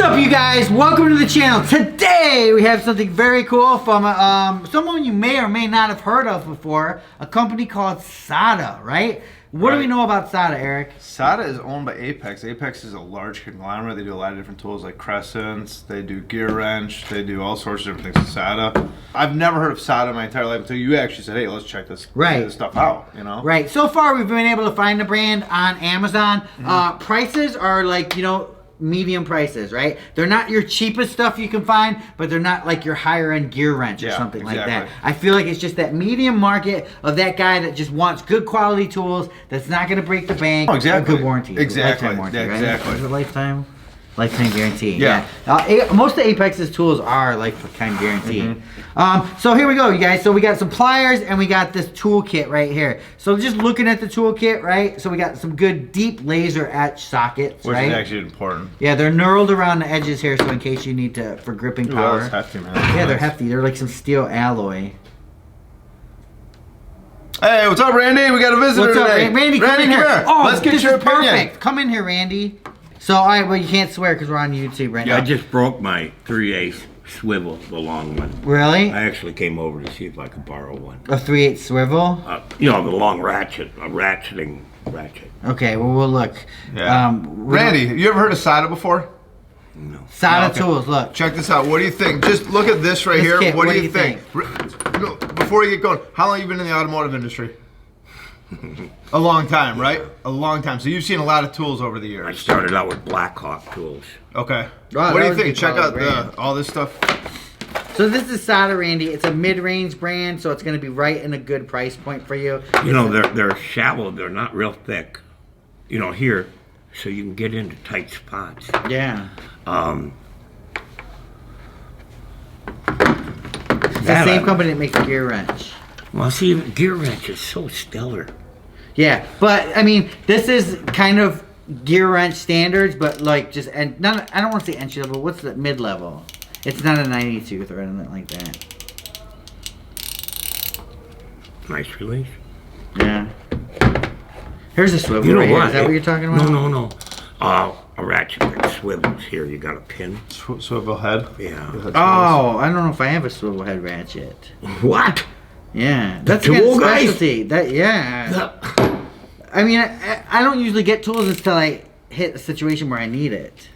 up, you guys? Welcome to the channel. Today we have something very cool from someone you may or may not have heard of before, a company called SATA, right? What do we know about SATA, Eric? SATA is owned by Apex. Apex is a large conglomerate. They do a lot of different tools like crescents, they do gear wrench, they do all sorts of different things with SATA. I've never heard of SATA in my entire life until you actually said, hey, let's check this stuff out, you know? Right. So far we've been able to find the brand on Amazon. Prices are like, you know, medium prices, right? They're not your cheapest stuff you can find, but they're not like your higher end gear wrench or something like that. I feel like it's just that medium market of that guy that just wants good quality tools that's not going to break the bank. Oh, exactly. Good warranty. Exactly. Lifetime warranty, right? Exactly. Is it lifetime? Lifetime guarantee. Yeah. Most of Apex's tools are lifetime guaranteed. So here we go, you guys. So we got some pliers and we got this toolkit right here. So just looking at the toolkit, right? So we got some good deep laser etch sockets, Which right? is actually important. Yeah, they're knurled around the edges here, so in case you need to for gripping power. Ooh, that's hefty, man. Yeah, they're hefty. They're like some steel alloy. Hey, what's up, Randy? We got a visitor What's up, today. Randy? Come in here. Oh, let's get your opinion. Perfect. Come in here, Randy. So, all right, well, you can't swear because we're on YouTube right now. I just broke my 3/8 swivel, the long one. Really? I actually came over to see if I could borrow one. A 3/8 swivel? You know, the long ratchet, a ratcheting ratchet. Okay, well, we'll look. Yeah. Randy, you ever heard of SATA before? No. SATA Tools, look. Check this out. What do you think? Just look at this right here. Kit, what do you think? No, before you get going, how long have you been in the automotive industry? A long time, right? A long time. So you've seen a lot of tools over the years. I started out with Blackhawk tools. Okay. Wow, what do that you was a think? good Check out brand. all this stuff. So this is SATA, Randy. It's a mid-range brand, so it's going to be right in a good price point for you. You know, they're shallow. They're not real thick. You know, here, so you can get into tight spots. Yeah. It's the same company that makes the gear wrench. Well, see, gear wrench is so stellar. Yeah, but I mean, this is kind of gear wrench standards, but like just and not. I don't want to say entry level. What's the mid level? It's not a 90 tooth or anything like that. Nice release. Yeah. Here's a swivel. You know right here. what? Is that what you're talking about? No. A ratchet that swivels here. You got a pin. Swivel head. Yeah. Oh, I don't know if I have a swivel head ratchet. What? Yeah, that's The a good tool guys? specialty. I mean, I don't usually get tools until I hit a situation where I need it.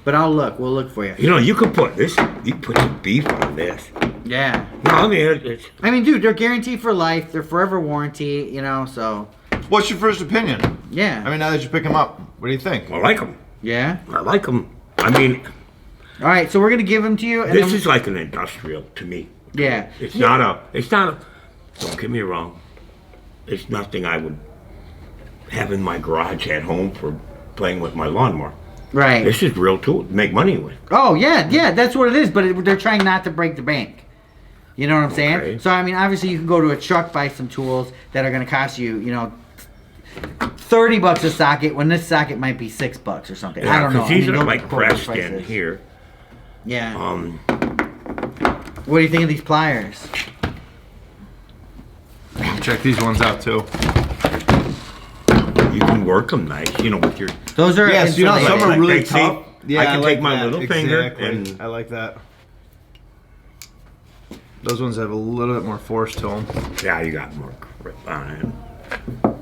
But I'll look. We'll look for you. You know, you could put this. You could put some beef on this. Yeah. No, I mean it's. I mean, dude, they're guaranteed for life. They're forever warranty. You know, so. What's your first opinion? Yeah. I mean, now that you pick them up, what do you think? I like them. Yeah. I like them. I mean, All right, so we're gonna give them to you. And this then, is like an industrial to me. Yeah. It's not a. Don't get me wrong. It's nothing I would have in my garage at home for playing with my lawnmower. Right. This is real tool to make money with. Oh yeah, that's what it is. But they're trying not to break the bank. You know what I'm saying? Okay. So I mean, obviously you can go to a truck, buy some tools that are gonna cost you, you know, $30 a socket when this socket might be $6 or something. I don't know. These are they'll like quote those pressed in prices. here. Yeah. What do you think of these pliers? Check these ones out too. You can work them nice, you know, with your. Those are Yes, you know, insulated. some are really Like, see, tough. Yeah, I can like take my that. little finger Exactly. and. I like that. Those ones have a little bit more force to them. Yeah, you got more grip on it.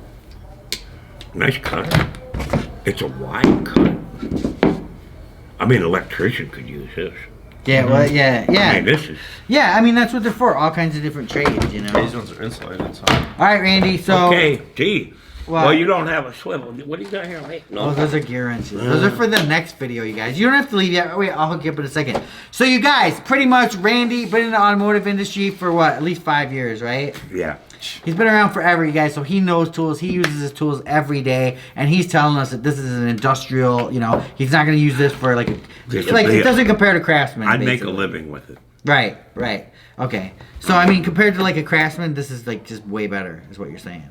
Nice cut. It's a wide cut. I mean, an electrician could use this. Yeah, well, yeah. I mean, this is. Yeah, I mean, that's what they're for. All kinds of different trades, you know. These ones are insulated, so. All right, Randy, so. Okay, gee. What? Well, you don't have a swivel. What do you got here, mate? No. Oh, those are gear wrenches. Those are for the next video, you guys. You don't have to leave yet. Wait, I'll hook you up in a second. So, you guys, pretty much, Randy been in the automotive industry for what? At least 5 years, right? Yeah. He's been around forever, you guys, so he knows tools. He uses his tools every day, and he's telling us that this is an industrial, you know, he's not going to use this for like a, it doesn't compare to Craftsman. I'd make basically. a living with it. Right. Okay. So, I mean, compared to like a Craftsman, this is like just way better, is what you're saying.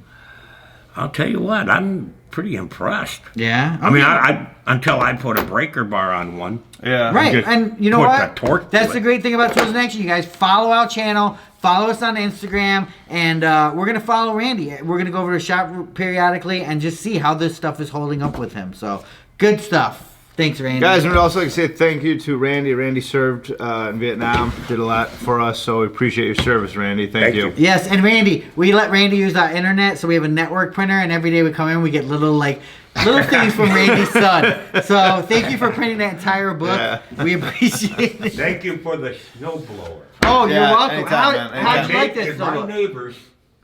I'll tell you what, I'm pretty impressed. Yeah? I mean, I until I put a breaker bar on one. Yeah. Right, just and you know put what? the torque to That's it. the great thing about Tools in Action, you guys. Follow our channel, follow us on Instagram, and we're going to follow Randy. We're going to go over to shop periodically and just see how this stuff is holding up with him. So, good stuff. Thanks, Randy. Guys, and we'd also like to say thank you to Randy. Randy served in Vietnam, did a lot for us, so we appreciate your service, Randy. Thank you. Yes, and Randy, we let Randy use our internet, so we have a network printer, and every day we come in, we get little things from Randy's son. So thank you for printing that entire book. Yeah. We appreciate it. Thank you for the snowblower. Oh, you're Yeah, welcome. anytime, man, How'd you anytime. like this? If my Solo? neighbors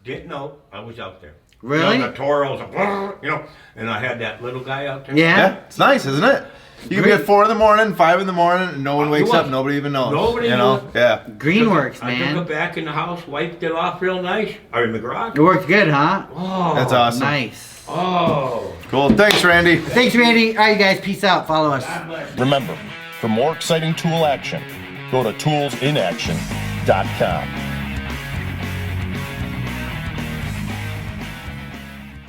didn't know I was out there. Really? You know, the Toros, and I had that little guy out there. Yeah? Yeah, it's nice, isn't it? You can be at 4 in the morning, 5 in the morning, and no one wakes up. Nobody even knows. Nobody you know? knows. Yeah. Greenworks, I took man. it back in the house, wiped it off real nice. Or in the garage. It worked good, huh? Oh, That's awesome. Nice. Oh. Cool. Thanks, Randy. Thanks, Randy. All right, guys. Peace out. Follow us. Remember, for more exciting tool action, go to toolsinaction.com.